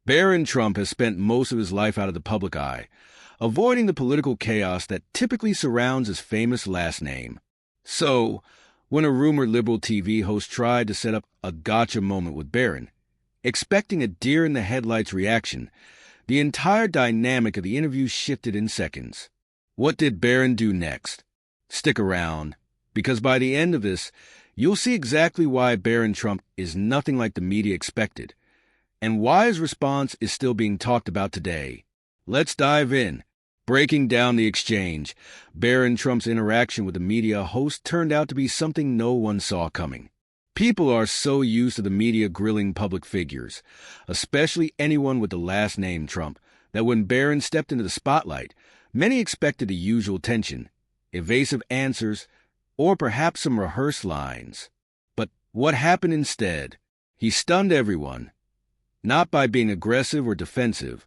Barron Trump has spent most of his life out of the public eye, avoiding the political chaos that typically surrounds his famous last name. So, when a rumored liberal TV host tried to set up a gotcha moment with Barron, expecting a deer-in-the-headlights reaction, the entire dynamic of the interview shifted in seconds. What did Barron do next? Stick around, because by the end of this, you'll see exactly why Barron Trump is nothing like the media expected, and why his response is still being talked about today. Let's dive in. Breaking down the exchange, Barron Trump's interaction with the media host turned out to be something no one saw coming. People are so used to the media grilling public figures, especially anyone with the last name Trump, that when Barron stepped into the spotlight, many expected the usual tension, evasive answers, or perhaps some rehearsed lines. But what happened instead? He stunned everyone, not by being aggressive or defensive,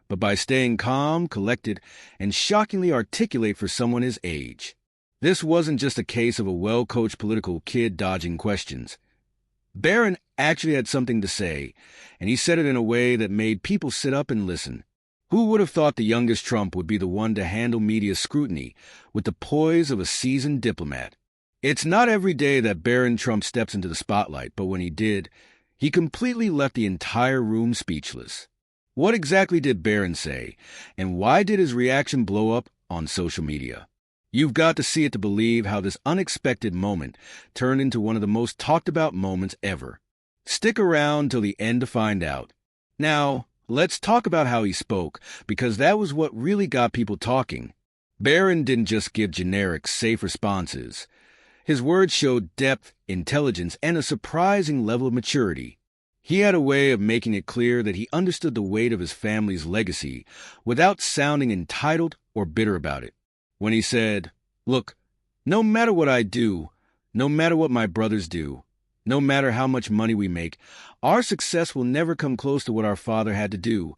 but by staying calm, collected, and shockingly articulate for someone his age. This wasn't just a case of a well-coached political kid dodging questions. Barron actually had something to say, and he said it in a way that made people sit up and listen. Who would have thought the youngest Trump would be the one to handle media scrutiny with the poise of a seasoned diplomat? It's not every day that Barron Trump steps into the spotlight, but when he did, he completely left the entire room speechless. What exactly did Barron say, and why did his reaction blow up on social media? You've got to see it to believe how this unexpected moment turned into one of the most talked about moments ever. Stick around till the end to find out. Now, let's talk about how he spoke, because that was what really got people talking. Barron didn't just give generic, safe responses. His words showed depth, intelligence, and a surprising level of maturity. He had a way of making it clear that he understood the weight of his family's legacy without sounding entitled or bitter about it. When he said, "Look, no matter what I do, no matter what my brothers do, no matter how much money we make, our success will never come close to what our father had to do,"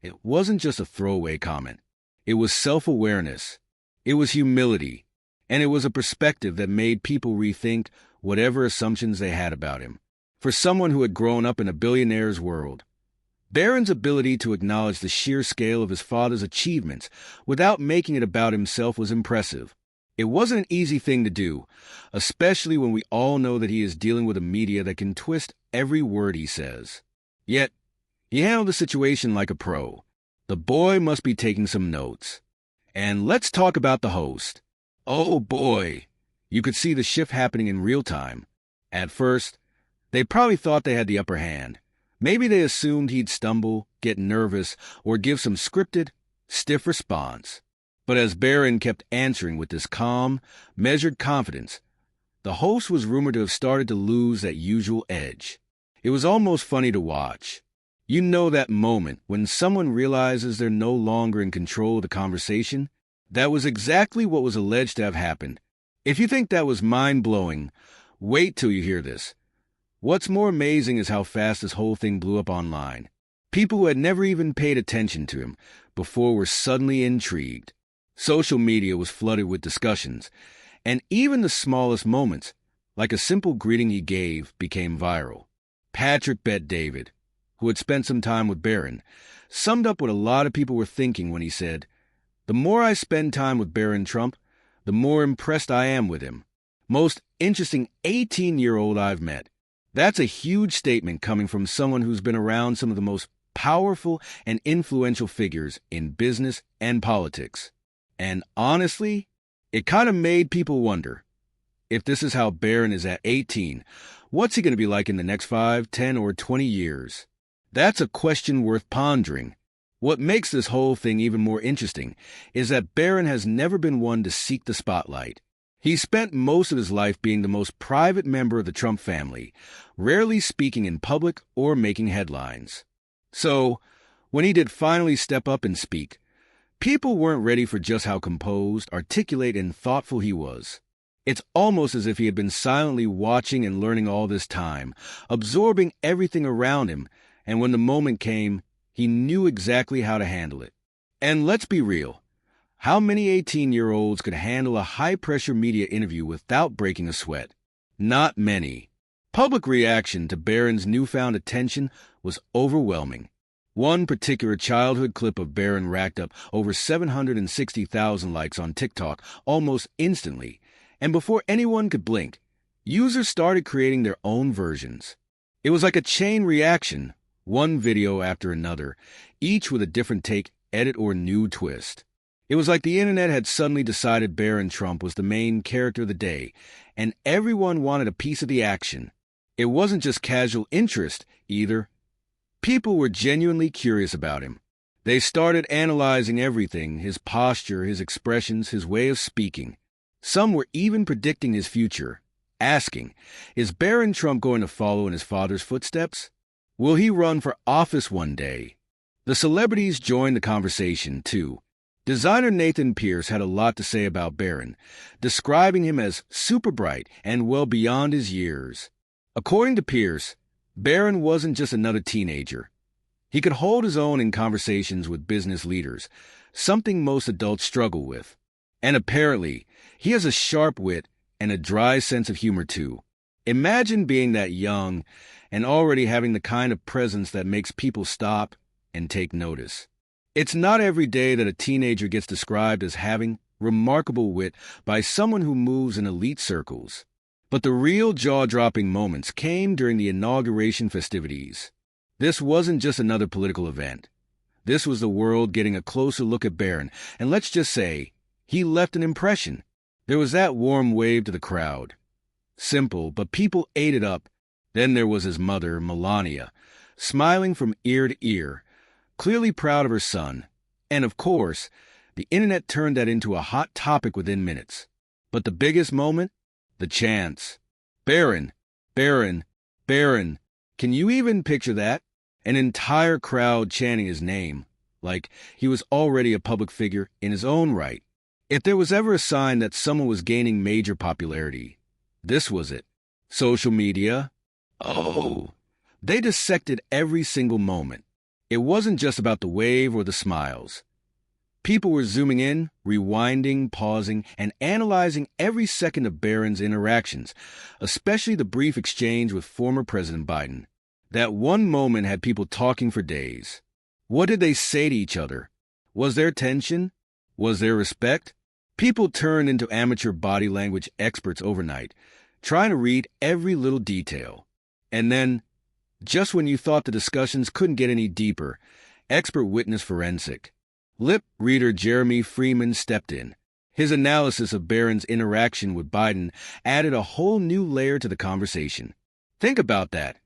it wasn't just a throwaway comment. It was self-awareness. It was humility. And it was a perspective that made people rethink whatever assumptions they had about him. For someone who had grown up in a billionaire's world, Barron's ability to acknowledge the sheer scale of his father's achievements without making it about himself was impressive. It wasn't an easy thing to do, especially when we all know that he is dealing with a media that can twist every word he says. Yet, he handled the situation like a pro. The boy must be taking some notes. And let's talk about the host. Oh boy, you could see the shift happening in real time. At first, they probably thought they had the upper hand. Maybe they assumed he'd stumble, get nervous, or give some scripted, stiff response. But as Barron kept answering with this calm, measured confidence, the host was rumored to have started to lose that usual edge. It was almost funny to watch. You know that moment when someone realizes they're no longer in control of the conversation? That was exactly what was alleged to have happened. If you think that was mind-blowing, wait till you hear this. What's more amazing is how fast this whole thing blew up online. People who had never even paid attention to him before were suddenly intrigued. Social media was flooded with discussions, and even the smallest moments, like a simple greeting he gave, became viral. Patrick Bet David, who had spent some time with Barron, summed up what a lot of people were thinking when he said, "The more I spend time with Barron Trump, the more impressed I am with him. Most interesting 18-year-old I've met." That's a huge statement coming from someone who's been around some of the most powerful and influential figures in business and politics. And honestly, it kind of made people wonder, if this is how Barron is at 18, what's he going to be like in the next 5, 10, or 20 years? That's a question worth pondering. What makes this whole thing even more interesting is that Barron has never been one to seek the spotlight. He spent most of his life being the most private member of the Trump family, rarely speaking in public or making headlines. So, when he did finally step up and speak, people weren't ready for just how composed, articulate, and thoughtful he was. It's almost as if he had been silently watching and learning all this time, absorbing everything around him, and when the moment came, he knew exactly how to handle it. And let's be real. How many 18-year-olds could handle a high-pressure media interview without breaking a sweat? Not many. Public reaction to Barron's newfound attention was overwhelming. One particular childhood clip of Barron racked up over 760,000 likes on TikTok almost instantly, and before anyone could blink, users started creating their own versions. It was like a chain reaction, one video after another, each with a different take, edit, or new twist. It was like the internet had suddenly decided Barron Trump was the main character of the day, and everyone wanted a piece of the action. It wasn't just casual interest, either. People were genuinely curious about him. They started analyzing everything, his posture, his expressions, his way of speaking. Some were even predicting his future, asking, is Barron Trump going to follow in his father's footsteps? Will he run for office one day? The celebrities joined the conversation, too. Designer Nathan Pierce had a lot to say about Barron, describing him as super bright and well beyond his years. According to Pierce, Barron wasn't just another teenager. He could hold his own in conversations with business leaders, something most adults struggle with. And apparently, he has a sharp wit and a dry sense of humor too. Imagine being that young and already having the kind of presence that makes people stop and take notice. It's not every day that a teenager gets described as having remarkable wit by someone who moves in elite circles. But the real jaw-dropping moments came during the inauguration festivities. This wasn't just another political event. This was the world getting a closer look at Barron, and let's just say, he left an impression. There was that warm wave to the crowd. Simple, but people ate it up. Then there was his mother, Melania, smiling from ear to ear, clearly proud of her son. And of course, the internet turned that into a hot topic within minutes. But the biggest moment? The chants. Barron, Barron, Barron. Can you even picture that? An entire crowd chanting his name, like he was already a public figure in his own right. If there was ever a sign that someone was gaining major popularity, this was it. Social media. Oh, they dissected every single moment. It wasn't just about the wave or the smiles. People were zooming in, rewinding, pausing, and analyzing every second of Barron's interactions, especially the brief exchange with former President Biden. That one moment had people talking for days. What did they say to each other? Was there tension? Was there respect? People turned into amateur body language experts overnight, trying to read every little detail. And then, just when you thought the discussions couldn't get any deeper, expert witness forensic lip reader Jeremy Freeman stepped in. His analysis of Barron's interaction with Biden added a whole new layer to the conversation. Think about that.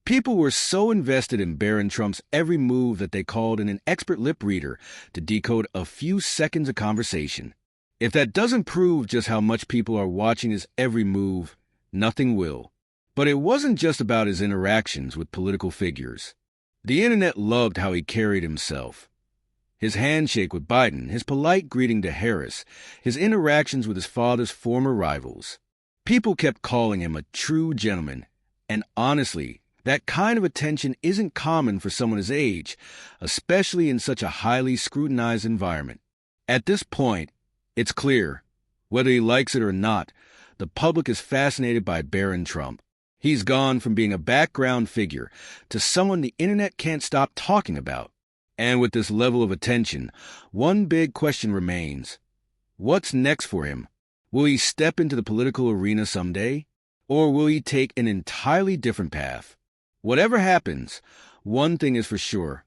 People were so invested in Barron Trump's every move that they called in an expert lip reader to decode a few seconds of conversation. If that doesn't prove just how much people are watching his every move, nothing will. But it wasn't just about his interactions with political figures. The internet loved how he carried himself. His handshake with Biden, his polite greeting to Harris, his interactions with his father's former rivals. People kept calling him a true gentleman, and honestly, that kind of attention isn't common for someone his age, especially in such a highly scrutinized environment. At this point, it's clear, whether he likes it or not, the public is fascinated by Barron Trump. He's gone from being a background figure to someone the internet can't stop talking about. And with this level of attention, one big question remains. What's next for him? Will he step into the political arena someday? Or will he take an entirely different path? Whatever happens, one thing is for sure.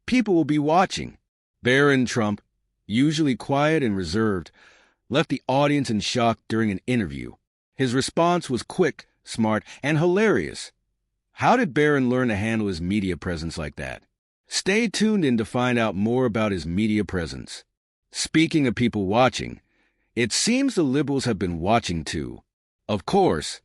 People will be watching. Barron Trump, usually quiet and reserved, left the audience in shock during an interview. His response was quick, smart, and hilarious. How did Barron learn to handle his media presence like that? Stay tuned in to find out more about his media presence. Speaking of people watching, it seems the liberals have been watching too. Of course,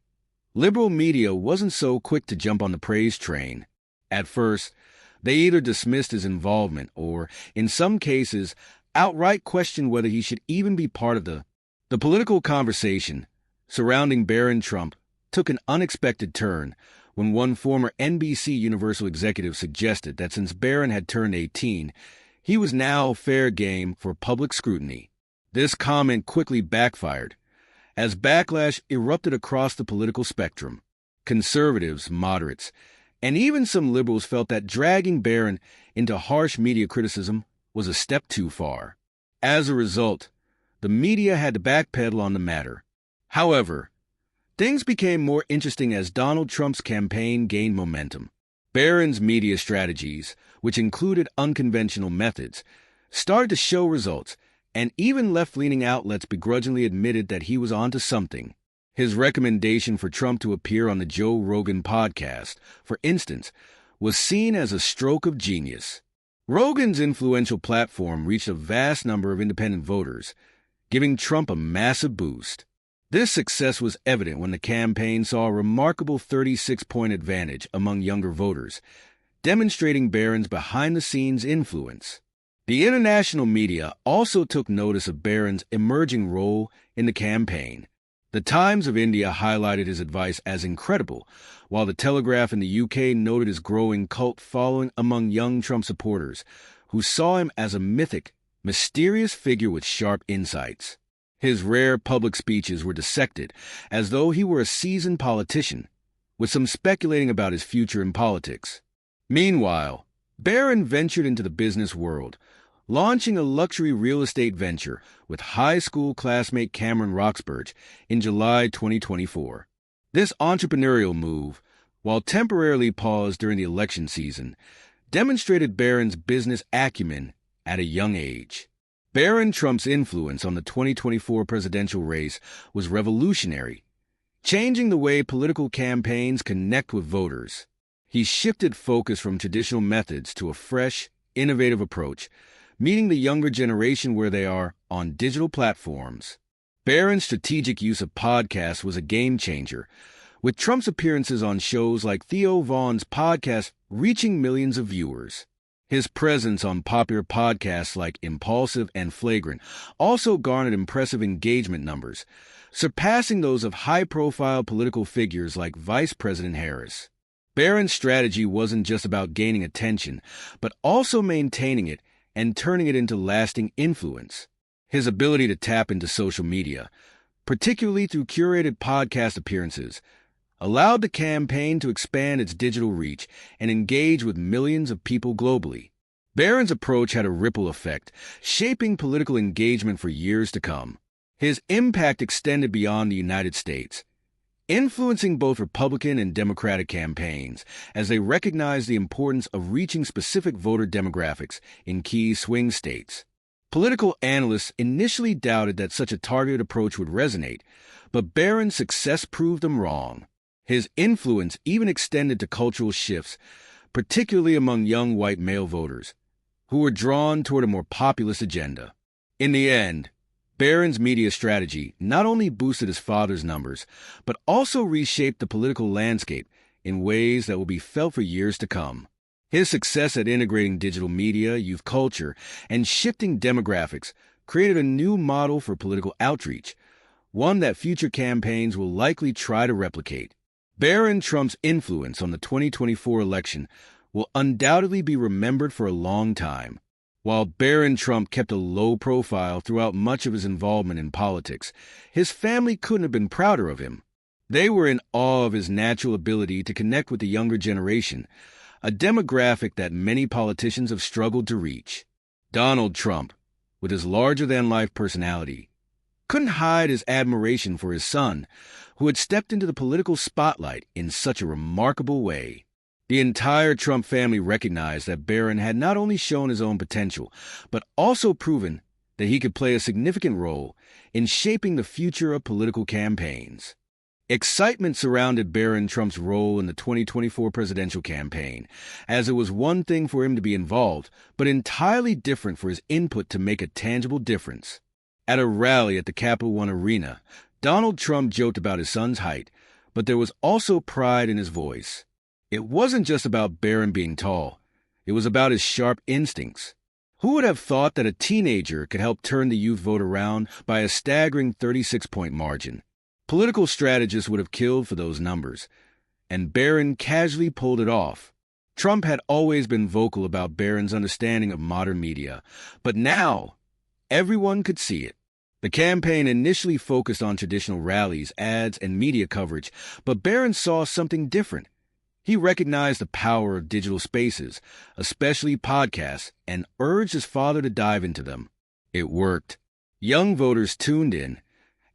liberal media wasn't so quick to jump on the praise train. At first, they either dismissed his involvement or, in some cases, outright questioned whether he should even be part of the political conversation surrounding Barron Trump took an unexpected turn when one former NBC Universal executive suggested that since Barron had turned 18, he was now fair game for public scrutiny. This comment quickly backfired, as backlash erupted across the political spectrum. Conservatives, moderates, And even some liberals felt that dragging Barron into harsh media criticism was a step too far. As a result, the media had to backpedal on the matter. However, things became more interesting as Donald Trump's campaign gained momentum. Barron's media strategies, which included unconventional methods, started to show results, and even left-leaning outlets begrudgingly admitted that he was onto something. His recommendation for Trump to appear on the Joe Rogan podcast, for instance, was seen as a stroke of genius. Rogan's influential platform reached a vast number of independent voters, giving Trump a massive boost. This success was evident when the campaign saw a remarkable 36-point advantage among younger voters, demonstrating Barron's behind-the-scenes influence. The international media also took notice of Barron's emerging role in the campaign. The Times of India highlighted his advice as incredible, while the Telegraph in the UK noted his growing cult following among young Trump supporters, who saw him as a mythic, mysterious figure with sharp insights. His rare public speeches were dissected as though he were a seasoned politician, with some speculating about his future in politics. Meanwhile, Barron ventured into the business world, launching a luxury real estate venture with high school classmate Cameron Roxburgh in July 2024. This entrepreneurial move, while temporarily paused during the election season, demonstrated Barron's business acumen at a young age. Barron Trump's influence on the 2024 presidential race was revolutionary, changing the way political campaigns connect with voters. He shifted focus from traditional methods to a fresh, innovative approach, meeting the younger generation where they are on digital platforms. Barron's strategic use of podcasts was a game-changer, with Trump's appearances on shows like Theo Vaughn's podcast reaching millions of viewers. His presence on popular podcasts like Impulsive and Flagrant also garnered impressive engagement numbers, surpassing those of high-profile political figures like Vice President Harris. Barron's strategy wasn't just about gaining attention, but also maintaining it and turning it into lasting influence. His ability to tap into social media, particularly through curated podcast appearances, allowed the campaign to expand its digital reach and engage with millions of people globally. Barron's approach had a ripple effect, shaping political engagement for years to come. His impact extended beyond the United States, influencing both Republican and Democratic campaigns as they recognized the importance of reaching specific voter demographics in key swing states. Political analysts initially doubted that such a targeted approach would resonate, but Barron's success proved them wrong. His influence even extended to cultural shifts, particularly among young white male voters, who were drawn toward a more populist agenda. In the end, Barron's media strategy not only boosted his father's numbers, but also reshaped the political landscape in ways that will be felt for years to come. His success at integrating digital media, youth culture, and shifting demographics created a new model for political outreach, one that future campaigns will likely try to replicate. Barron Trump's influence on the 2024 election will undoubtedly be remembered for a long time. While Barron Trump kept a low profile throughout much of his involvement in politics, his family couldn't have been prouder of him. They were in awe of his natural ability to connect with the younger generation, a demographic that many politicians have struggled to reach. Donald Trump, with his larger-than-life personality, couldn't hide his admiration for his son, who had stepped into the political spotlight in such a remarkable way. The entire Trump family recognized that Barron had not only shown his own potential, but also proven that he could play a significant role in shaping the future of political campaigns. Excitement surrounded Barron Trump's role in the 2024 presidential campaign, as it was one thing for him to be involved, but entirely different for his input to make a tangible difference. At a rally at the Capital One Arena, Donald Trump joked about his son's height, but there was also pride in his voice. It wasn't just about Barron being tall. It was about his sharp instincts. Who would have thought that a teenager could help turn the youth vote around by a staggering 36-point margin? Political strategists would have killed for those numbers, and Barron casually pulled it off. Trump had always been vocal about Barron's understanding of modern media, but now everyone could see it. The campaign initially focused on traditional rallies, ads, and media coverage, but Barron saw something different. He recognized the power of digital spaces, especially podcasts, and urged his father to dive into them. It worked. Young voters tuned in,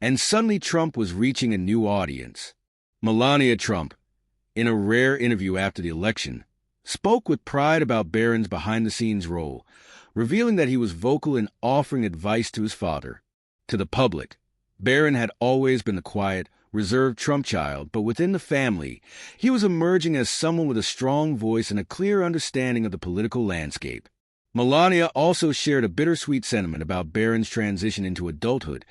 and suddenly Trump was reaching a new audience. Melania Trump, in a rare interview after the election, spoke with pride about Barron's behind-the-scenes role, revealing that he was vocal in offering advice to his father. To the public, Barron had always been the quiet, reserved Trump child, but within the family, he was emerging as someone with a strong voice and a clear understanding of the political landscape. Melania also shared a bittersweet sentiment about Barron's transition into adulthood,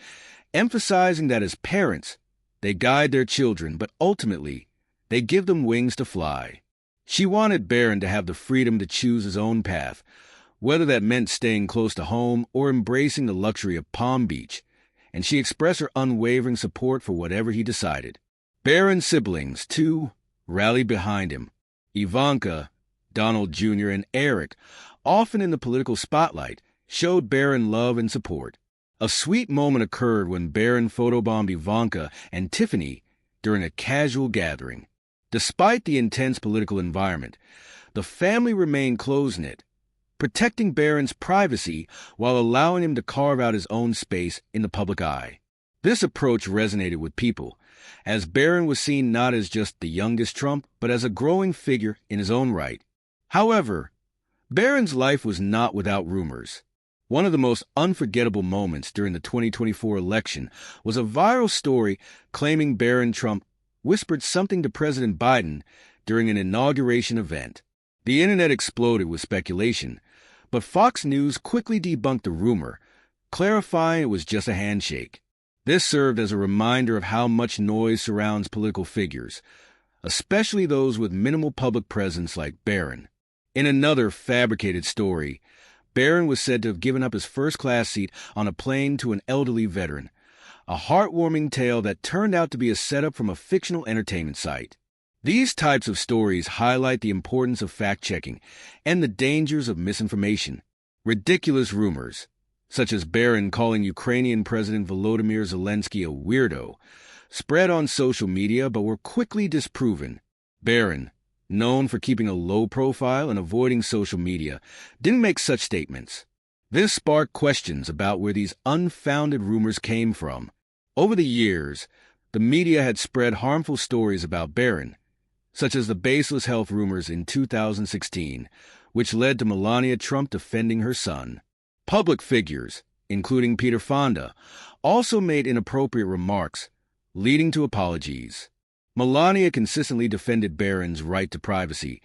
emphasizing that as parents, they guide their children, but ultimately, they give them wings to fly. She wanted Barron to have the freedom to choose his own path, whether that meant staying close to home or embracing the luxury of Palm Beach, and she expressed her unwavering support for whatever he decided. Barron's siblings, too, rallied behind him. Ivanka, Donald Jr., and Eric, often in the political spotlight, showed Barron love and support. A sweet moment occurred when Barron photobombed Ivanka and Tiffany during a casual gathering. Despite the intense political environment, the family remained close-knit, protecting Barron's privacy while allowing him to carve out his own space in the public eye. This approach resonated with people, as Barron was seen not as just the youngest Trump, but as a growing figure in his own right. However, Barron's life was not without rumors. One of the most unforgettable moments during the 2024 election was a viral story claiming Barron Trump whispered something to President Biden during an inauguration event. The internet exploded with speculation, but Fox News quickly debunked the rumor, clarifying it was just a handshake. This served as a reminder of how much noise surrounds political figures, especially those with minimal public presence like Barron. In another fabricated story, Barron was said to have given up his first-class seat on a plane to an elderly veteran, a heartwarming tale that turned out to be a setup from a fictional entertainment site. These types of stories highlight the importance of fact-checking and the dangers of misinformation. Ridiculous rumors, such as Barron calling Ukrainian President Volodymyr Zelensky a weirdo, spread on social media but were quickly disproven. Barron, known for keeping a low profile and avoiding social media, didn't make such statements. This sparked questions about where these unfounded rumors came from. Over the years, the media had spread harmful stories about Barron, such as the baseless health rumors in 2016, which led to Melania Trump defending her son. Public figures, including Peter Fonda, also made inappropriate remarks, leading to apologies. Melania consistently defended Barron's right to privacy,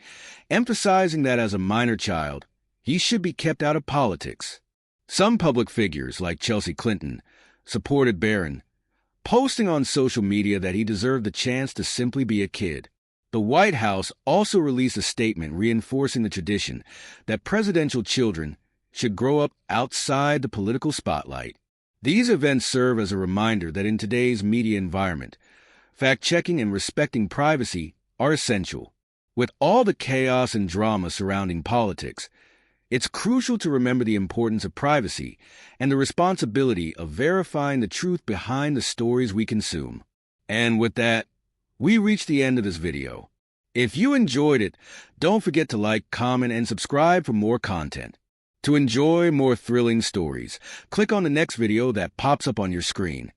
emphasizing that as a minor child, he should be kept out of politics. Some public figures, like Chelsea Clinton, supported Barron, posting on social media that he deserved the chance to simply be a kid. The White House also released a statement reinforcing the tradition that presidential children should grow up outside the political spotlight. These events serve as a reminder that in today's media environment, fact-checking and respecting privacy are essential. With all the chaos and drama surrounding politics, it's crucial to remember the importance of privacy and the responsibility of verifying the truth behind the stories we consume. And with that, we reach the end of this video. If you enjoyed it, don't forget to like, comment, and subscribe for more content. To enjoy more thrilling stories, click on the next video that pops up on your screen.